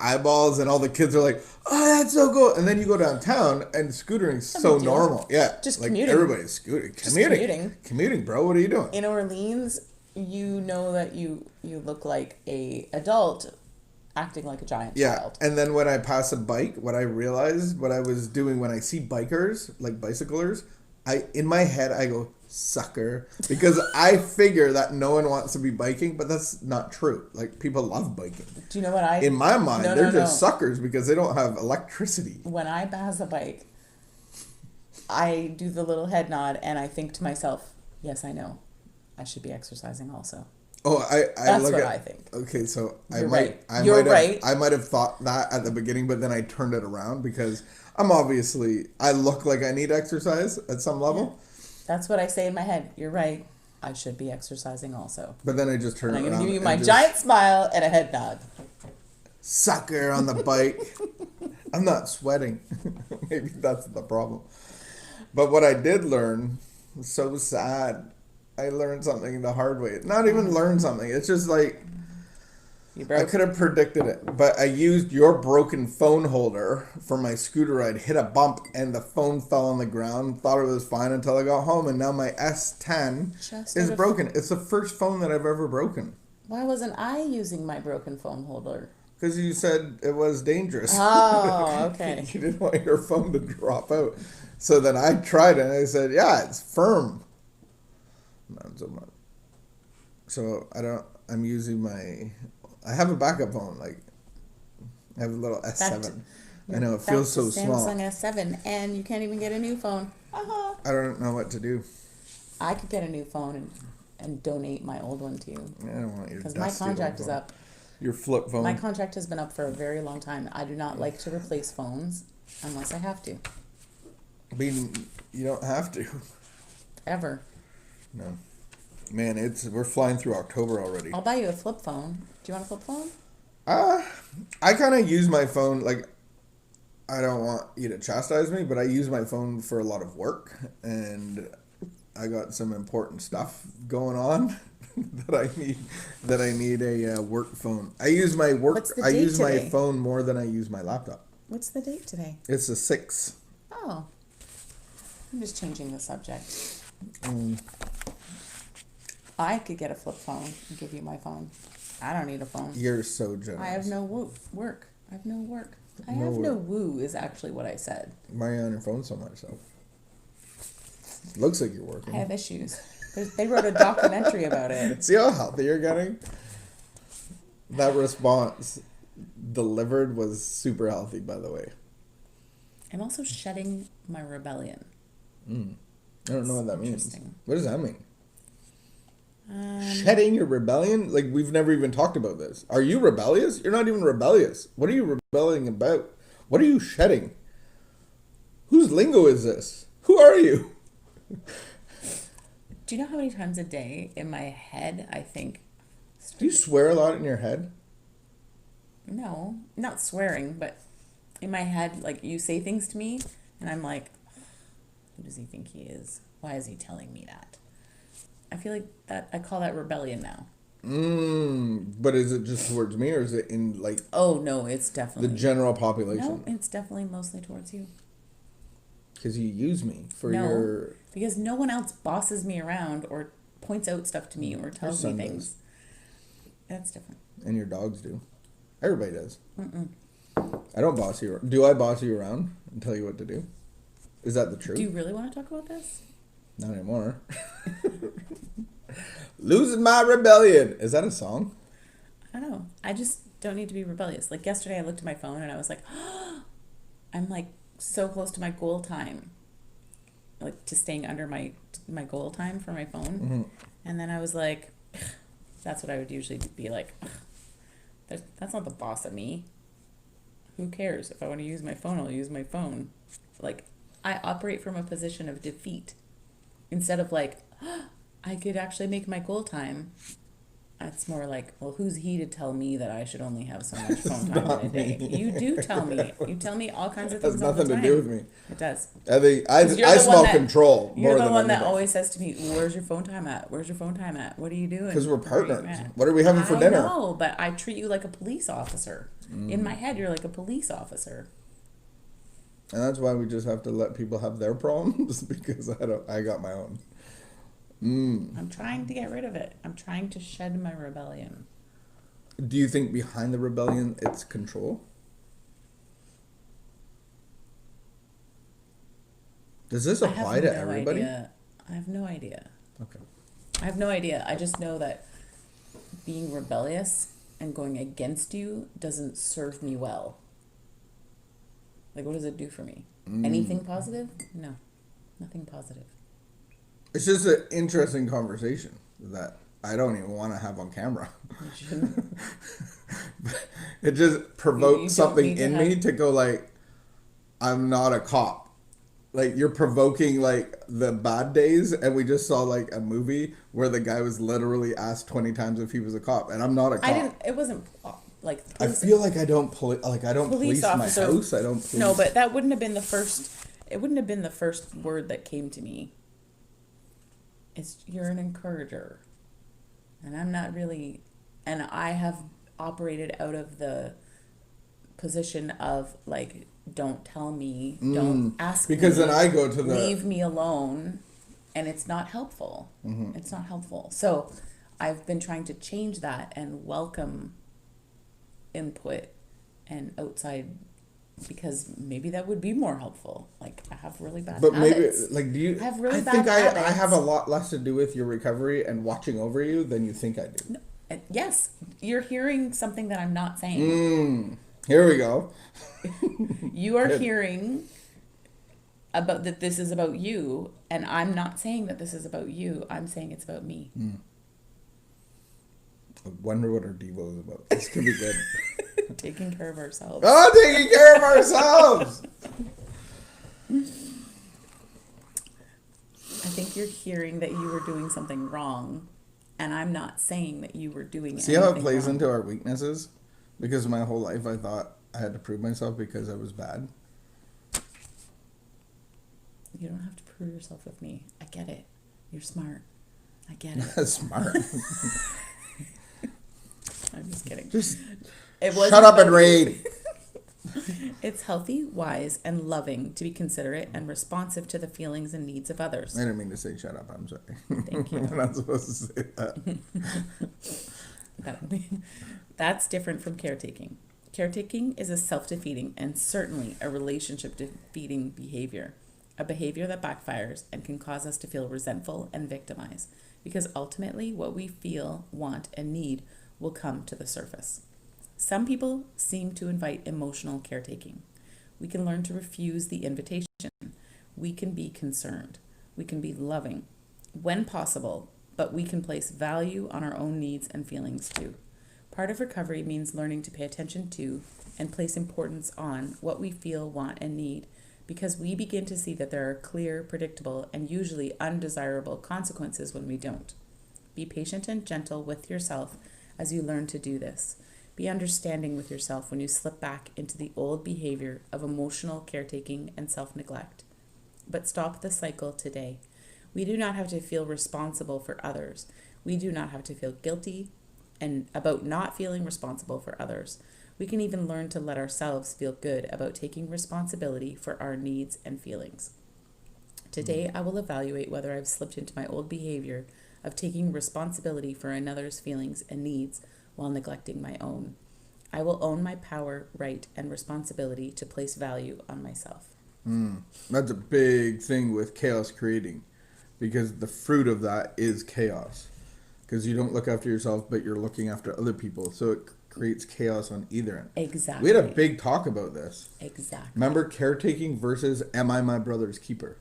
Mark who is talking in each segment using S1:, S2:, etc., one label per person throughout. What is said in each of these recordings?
S1: eyeballs, and all the kids are like, "Oh, that's so cool!" And then you go downtown, and scootering's
S2: No
S1: so
S2: big deal.
S1: normal. Yeah,
S2: Just
S1: like
S2: commuting.
S1: everybody's scooting,
S2: Just commuting.
S1: commuting, bro. What are you doing?
S2: In Orleans, you know that you look like a adult acting like a giant
S1: Yeah,
S2: child.
S1: and then when I pass a bike, what I realized, what I was doing when I see bikers, like bicyclers, in my head I go sucker because I figure that no one wants to be biking, but that's not true. Like people love biking.
S2: Do you know what I?
S1: In my mind,
S2: No,
S1: they're
S2: no,
S1: just
S2: no.
S1: suckers because they don't have electricity.
S2: When I pass a bike, I do the little head nod and I think to myself, yes, I know. I should be exercising also.
S1: Oh, I
S2: That's
S1: look
S2: what
S1: at.
S2: I think.
S1: Okay, so
S2: You're right. You're
S1: might have,
S2: right.
S1: I might have thought that at the beginning, but then I turned it around because I look like I need exercise at some level,
S2: That's what I say in my head. You're right. I should be exercising also.
S1: but then I just turn
S2: And
S1: it
S2: I'm going
S1: around
S2: to give you
S1: and
S2: my
S1: just
S2: giant smile and a head nod.
S1: sucker on the bike. I'm not sweating. Maybe that's the problem. But what I did learn was so sad. I learned something the hard way. Not even learn something. It's just like
S2: You
S1: I
S2: broke.
S1: could have predicted it, but I used your broken phone holder for my scooter ride, hit a bump, and the phone fell on the ground. Thought it was fine until I got home, and now my S10
S2: Just
S1: is
S2: out of-
S1: broken. It's the first phone that I've ever broken.
S2: Why wasn't I using my broken phone holder?
S1: Because you said it was dangerous.
S2: Oh, okay.
S1: You didn't want your phone to drop out. So then I tried it, and I said, yeah, it's firm. Not so much. So I'm using I have a backup phone. Like, I have a little S7. I know, it feels so small.
S2: Samsung S7, and you can't even get a new phone. Uh-huh.
S1: I don't know what to do.
S2: I could get a new phone and donate my old one to you.
S1: I don't want your
S2: Because my
S1: dusty
S2: contract
S1: old
S2: is
S1: phone.
S2: up.
S1: Your flip phone.
S2: My contract has been up for a very long time. I do not like to replace phones unless I have to.
S1: I mean, you don't have to.
S2: Ever.
S1: No. Man, we're flying through October already.
S2: I'll buy you a flip phone. Do you want a flip phone?
S1: I kind of use my phone, like, I don't want you to chastise me, but I use my phone for a lot of work, and I got some important stuff going on that I need a work phone. I use my
S2: What's the date
S1: my
S2: today?
S1: phone more than I use my laptop.
S2: What's the date today?
S1: It's the 6th.
S2: Oh. I'm just changing the subject. I could get a flip phone and give you my phone. I don't need a phone.
S1: You're so generous.
S2: I have no work. I have no work. I
S1: No
S2: have no
S1: work.
S2: woo is actually what I said.
S1: Why are you on your phone so much, though? Looks like you're working.
S2: I have issues. They wrote a documentary about it.
S1: See how healthy you're getting? That response delivered was super healthy, by the way.
S2: I'm also shedding my rebellion.
S1: I don't know what that means.
S2: Interesting.
S1: What does that mean? Shedding your rebellion? Like, we've never even talked about this. Are you rebellious? You're not even rebellious. What are you rebelling about? What are you shedding? Whose lingo is this? Who are you?
S2: Do you know how many times a day in my head I think,
S1: Do you swear a lot in your head?
S2: no, not swearing, but in my head, like you say things to me and I'm like, who does he think he is? Why is he telling me that? I feel like that, I call that rebellion now.
S1: But is it just towards me, or is it in, like,
S2: Oh, no, it's
S1: the
S2: definitely.
S1: general
S2: No,
S1: population?
S2: it's definitely mostly towards you.
S1: Because you use me for
S2: No,
S1: your...
S2: because no one else bosses me around or points out stuff to me or tells me
S1: son
S2: things.
S1: does.
S2: That's different.
S1: And your dogs do. Everybody does. I don't boss you. Do I boss you around and tell you what to do? Is that the truth?
S2: Do you really want to talk about this?
S1: Not anymore. Losing my rebellion. Is that a song?
S2: I don't know. I just don't need to be rebellious. Like yesterday, I looked at my phone and I was like, I'm like so close to my goal time, like to staying under my goal time for my phone. And then I was like, that's what I would usually be like. That's not the boss of me. Who cares? If I want to use my phone, I'll use my phone. Like, I operate from a position of defeat instead of like, I could actually make my goal time. It's more like, well, who's he to tell me that I should only have so much phone time in a
S1: Not
S2: day?
S1: me.
S2: You do tell me. You tell me all kinds of
S1: It has
S2: things all the
S1: nothing
S2: time.
S1: to do with me.
S2: It does.
S1: I think
S2: 'Cause you're
S1: I
S2: the one
S1: smell
S2: that-
S1: control
S2: You're
S1: more
S2: the
S1: than
S2: one that
S1: anything.
S2: always says to me, "Where's your phone time at? Where's your phone time at? What are you doing?"
S1: Because we're
S2: Where are you
S1: partners.
S2: at?"
S1: What are we having for dinner?
S2: I know, but I treat you like a police officer. In my head, you're like a police officer.
S1: And that's why we just have to let people have their problems because I got my own.
S2: I'm trying to get rid of it. I'm trying to shed my rebellion.
S1: Do you think behind the rebellion it's control? Does this apply to everybody?
S2: Idea. I have no idea.
S1: Okay.
S2: I have no idea. I just know that being rebellious and going against you doesn't serve me well. Like, what does it do for me? Anything positive? No, nothing positive.
S1: It's just an interesting conversation that I don't even want to have on camera.
S2: You shouldn't.
S1: It just provoked
S2: don't
S1: something
S2: need to
S1: in
S2: have-
S1: me to go like, I'm not a cop. Like you're provoking like the bad days, and we just saw like a movie where the guy was literally asked 20 times if he was a cop, and I'm not a cop.
S2: It wasn't like.
S1: I feel like I don't police
S2: Police
S1: my
S2: officer-
S1: house. I don't police.
S2: No, but that wouldn't have been the first. It wouldn't have been the first word that came to me. You're an encourager, and I'm not really. And I have operated out of the position of like, don't tell me, don't ask
S1: because
S2: me,
S1: then I go to the
S2: leave me alone, and it's not helpful. It's not helpful. So I've been trying to change that and welcome input and outside, because maybe that would be more helpful. Like, I have really bad
S1: But
S2: habits.
S1: maybe like do you?
S2: I have really
S1: I
S2: bad
S1: think I
S2: habits.
S1: have a lot less to do with your recovery and watching over you than you think I do.
S2: No, yes, you're hearing something that I'm not saying.
S1: Here we go.
S2: You are hearing about that this is about you, and I'm not saying that this is about you. I'm saying it's about me.
S1: I wonder what our Devo is about. This could be good.
S2: Taking care of ourselves.
S1: Oh, taking care of ourselves.
S2: I think you're hearing that you were doing something wrong, and I'm not saying that you were doing
S1: See how it
S2: anything
S1: plays
S2: wrong.
S1: into our weaknesses? Because my whole life I thought I had to prove myself because I was bad.
S2: You don't have to prove yourself with me. I get it. You're smart. I get it.
S1: That's smart.
S2: I'm just kidding.
S1: Just
S2: It wasn't
S1: shut up and
S2: about-
S1: read.
S2: It's healthy, wise, and loving to be considerate and responsive to the feelings and needs of others.
S1: I didn't mean to say shut up. I'm sorry.
S2: Thank you.
S1: I'm not supposed to say that.
S2: That's different from caretaking. Caretaking is a self-defeating and certainly a relationship-defeating behavior, a behavior that backfires and can cause us to feel resentful and victimized, because ultimately what we feel, want, and need will come to the surface. Some people seem to invite emotional caretaking. We can learn to refuse the invitation. We can be concerned. We can be loving when possible, but we can place value on our own needs and feelings too. Part of recovery means learning to pay attention to and place importance on what we feel, want, and need, because we begin to see that there are clear, predictable, and usually undesirable consequences when we don't. Be patient and gentle with yourself as you learn to do this. Be understanding with yourself when you slip back into the old behavior of emotional caretaking and self-neglect. But stop the cycle today. We do not have to feel responsible for others. We do not have to feel guilty and about not feeling responsible for others. We can even learn to let ourselves feel good about taking responsibility for our needs and feelings. Today, I will evaluate whether I've slipped into my old behavior of taking responsibility for another's feelings and needs while neglecting my own. I will own my power, right, and responsibility to place value on myself.
S1: That's a big thing with chaos creating, because the fruit of that is chaos. Because you don't look after yourself, but you're looking after other people. So it creates chaos on either end.
S2: Exactly.
S1: We had a big talk about this.
S2: Exactly.
S1: Remember caretaking versus am I my brother's keeper?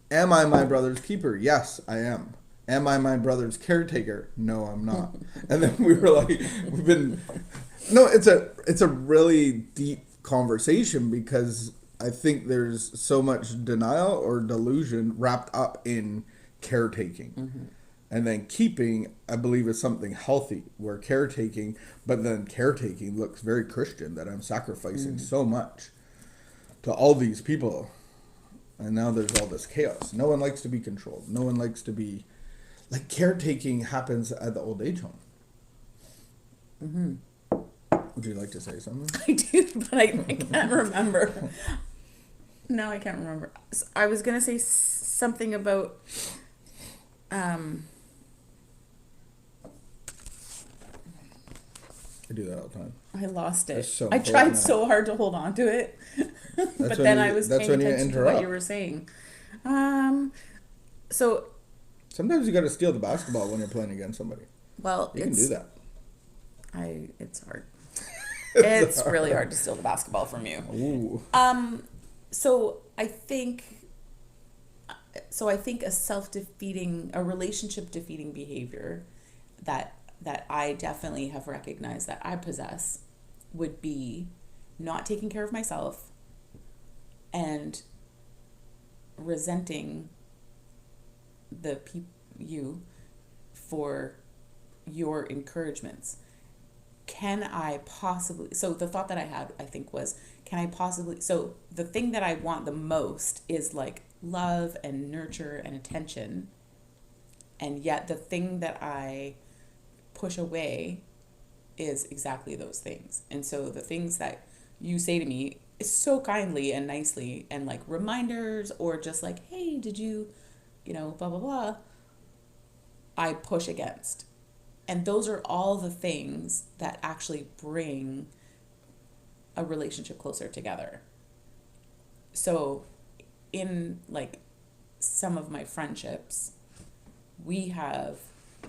S1: Am I my brother's keeper? Yes, I am. Am I my brother's caretaker? No, I'm not. And then we were like, no, it's a really deep conversation, because I think there's so much denial or delusion wrapped up in caretaking. And then keeping, I believe, is something healthy, where caretaking, but then caretaking looks very Christian, that I'm sacrificing so much to all these people. And now there's all this chaos. No one likes to be controlled. No one likes to be, like, caretaking happens at the old age home. Would you like to say something?
S2: I do, but I can't remember. No, I can't remember. I was going to say something about...
S1: I do that all the time.
S2: I lost it.
S1: So
S2: I tried so hard to hold on to it, but then I was paying attention to what you were saying. So
S1: sometimes you got to steal the basketball when you're playing against somebody.
S2: Well,
S1: you can do that.
S2: It's hard. It's hard. Really hard to steal the basketball from you.
S1: Ooh.
S2: So I think a relationship defeating behavior that I definitely have recognized that I possess would be not taking care of myself and resenting you for your encouragements. Can I possibly, so the thought that I had, I think, was, so the thing that I want the most is like love and nurture and attention, and yet the thing that I push away is exactly those things. And so the things that you say to me so kindly and nicely, and like reminders, or just like, hey, did you blah blah blah, I push against. And those are all the things that actually bring a relationship closer together. So in like some of my friendships, we have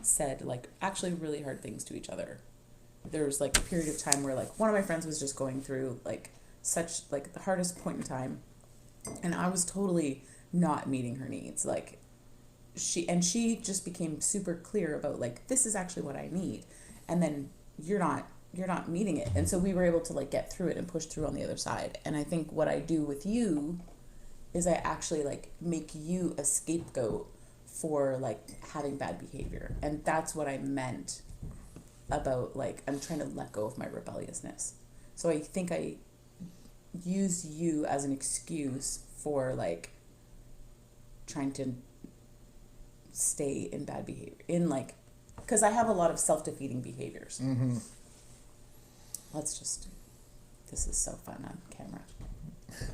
S2: said like actually really hard things to each other. There was like a period of time where like one of my friends was just going through like such like the hardest point in time, and I was totally not meeting her needs. Like she just became super clear about like, this is actually what I need, and then you're not meeting it. And so we were able to like get through it and push through on the other side. And I think what I do with you is I actually like make you a scapegoat for like having bad behavior. And that's what I meant about like, I'm trying to let go of my rebelliousness. So I think I use you as an excuse for like trying to stay in bad behavior, in like, because I have a lot of self-defeating behaviors.
S1: Mm-hmm.
S2: This is so fun on camera.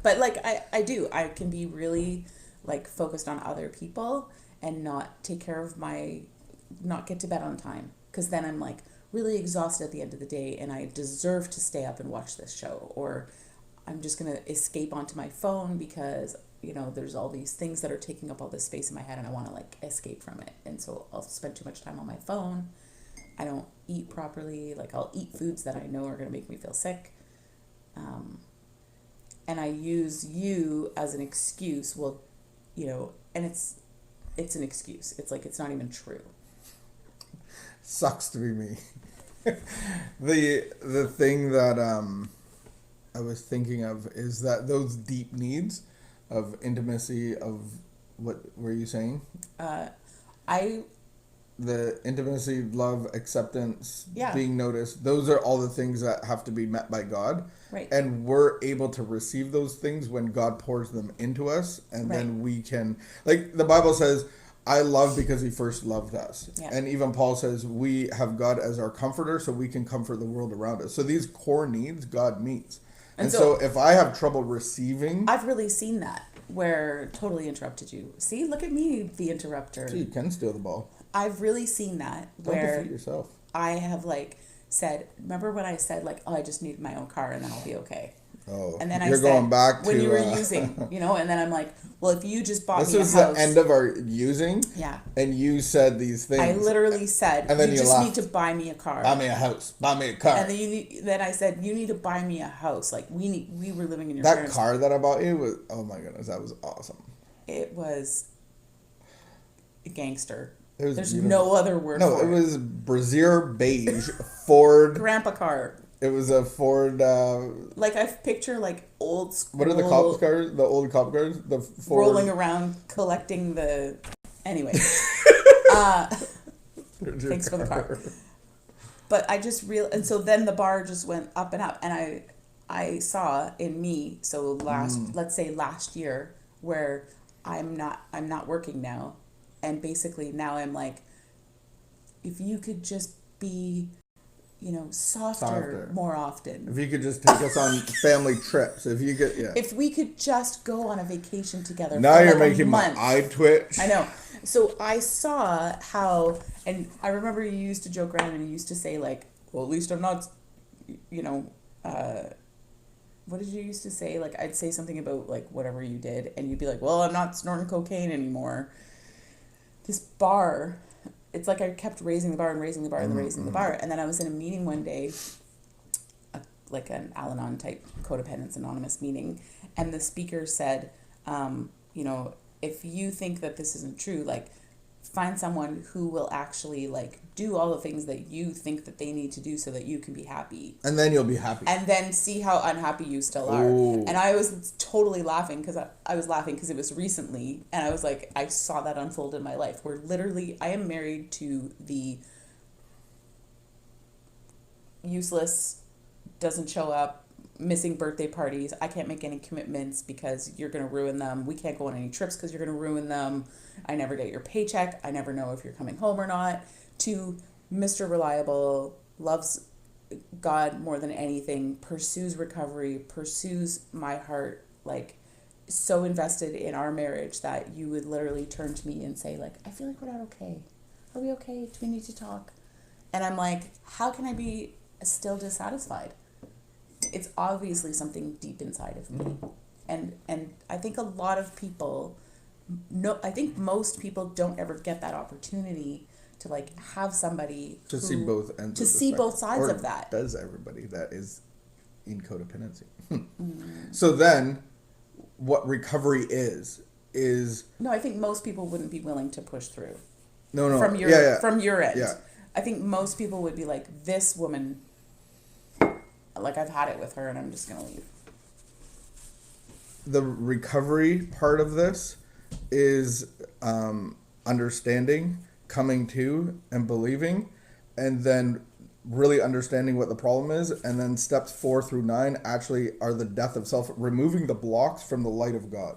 S2: But like I can be really like focused on other people and not take care of not get to bed on time, because then I'm like really exhausted at the end of the day and I deserve to stay up and watch this show, or I'm just going to escape onto my phone because there's all these things that are taking up all this space in my head and I want to like escape from it. And so I'll spend too much time on my phone. I don't eat properly. Like I'll eat foods that I know are going to make me feel sick. And I use you as an excuse. Well, and it's an excuse. It's like, it's not even true.
S1: Sucks to be me. The thing that I was thinking of is that those deep needs of intimacy, of what were you saying? The intimacy, love, acceptance, being noticed, those are all the things that have to be met by God.
S2: Right.
S1: And we're able to receive those things when God pours them into us. And then we can, like the Bible says, I love because he first loved us. Yeah. And even Paul says we have God as our comforter so we can comfort the world around us. So these core needs God meets. And so if I have trouble receiving...
S2: I've really seen that, where totally interrupted you. See, look at me, the interrupter.
S1: So you can steal the ball.
S2: I've really seen that,
S1: Don't
S2: where
S1: defeat yourself.
S2: I have like said, remember when I said like, oh, I just need my own car and then I'll be okay.
S1: Oh,
S2: and then
S1: you're
S2: I said,
S1: going back
S2: when
S1: to,
S2: you were using, and then I'm like, well, if you just bought me a house.
S1: This was the end of our using.
S2: Yeah.
S1: And you said these things.
S2: I literally said,
S1: and then
S2: you just need to buy me a car.
S1: Buy me a house. Buy me a car.
S2: And then I said, you need to buy me a house. Like we were living in your
S1: parents' car that I bought you was, oh my goodness, that was awesome.
S2: It was gangster.
S1: It was
S2: There's
S1: beautiful.
S2: no other word
S1: for it. No, it was brazier beige Ford.
S2: Grandpa car.
S1: It was a Ford.
S2: Like I picture like old school.
S1: What are the cop cars? The old cop cars? The Ford.
S2: Rolling around collecting the. Anyway. Thanks for the car. But I just and so then the bar just went up and up, and I saw in me, so let's say last year, where I'm not working now, and basically now I'm like, if you could just be, softer more often.
S1: If you could just take us on family trips. If you could, yeah.
S2: If we could just go on a vacation together.
S1: Now
S2: for
S1: you're
S2: like
S1: making
S2: a month.
S1: my eye twitch.
S2: I know. So I saw how, and I remember you used to joke around and you used to say like, well, at least I'm not, what did you used to say? Like, I'd say something about like whatever you did, and you'd be like, well, I'm not snorting cocaine anymore. This bar, it's like I kept raising the bar and raising the bar and raising the bar. And then I was in a meeting one day, like an Al-Anon type Codependence Anonymous meeting. And the speaker said, if you think that this isn't true, like, find someone who will actually like do all the things that you think that they need to do so that you can be happy.
S1: And then you'll be happy.
S2: And then see how unhappy you still are.
S1: Ooh.
S2: And I was totally laughing because I was laughing because it was recently. And I was like, I saw that unfold in my life where literally I am married to the useless, doesn't show up, missing birthday parties. I can't make any commitments because you're going to ruin them. We can't go on any trips because you're going to ruin them. I never get your paycheck. I never know if you're coming home or not. To Mr. Reliable, loves God more than anything, pursues recovery, pursues my heart, like so invested in our marriage that you would literally turn to me and say like, I feel like we're not okay. Are we okay? Do we need to talk? And I'm like, how can I be still dissatisfied? It's obviously something deep inside of me. And I think a lot of people, I think most people don't ever get that opportunity to like have somebody
S1: to see both ends
S2: to see both sides of that.
S1: Does everybody that is in codependency. So then what recovery is
S2: no, I think most people wouldn't be willing to push through.
S1: No.
S2: From your end.
S1: Yeah.
S2: I think most people would be like, this woman, like I've had it with her and I'm just going to leave.
S1: The recovery part of this is understanding, coming to and believing, and then really understanding what the problem is. And then steps 4 through 9 actually are the death of self, removing the blocks from the light of God.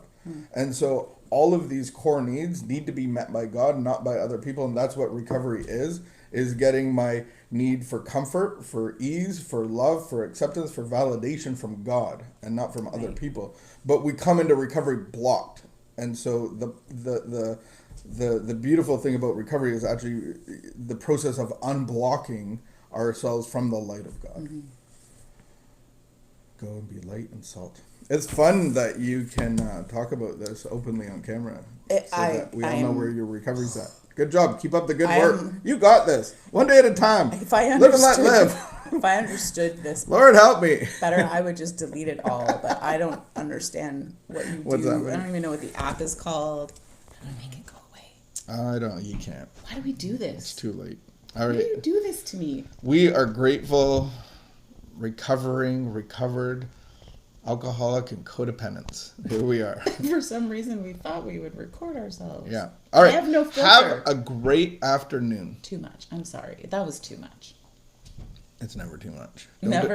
S1: And so all of these core needs need to be met by God, not by other people. And that's what recovery is getting my need for comfort, for ease, for love, for acceptance, for validation from God and not from other people. But we come into recovery blocked. And so the beautiful thing about recovery is actually the process of unblocking ourselves from the light of God. Go and be light and salt. It's fun that you can talk about this openly on camera that we all know where your recovery's at. Good job. Keep up the good work. You got this. One day at a time.
S2: If I
S1: live and let live.
S2: If I understood this
S1: Lord help me.
S2: better, I would just delete it all. But I don't understand what you
S1: What's
S2: do.
S1: that mean?
S2: I don't even know what the app is called. How do I make it go away?
S1: I don't. You can't.
S2: Why do we do this?
S1: It's too late. All right.
S2: Why do you do this to me?
S1: We are grateful, recovered, alcoholic, and codependents. Here we are.
S2: For some reason, we thought we would record ourselves.
S1: Yeah. All right.
S2: I have no filter.
S1: Have a great afternoon.
S2: Too much. I'm sorry. That was too much.
S1: It's never too much.
S2: Never?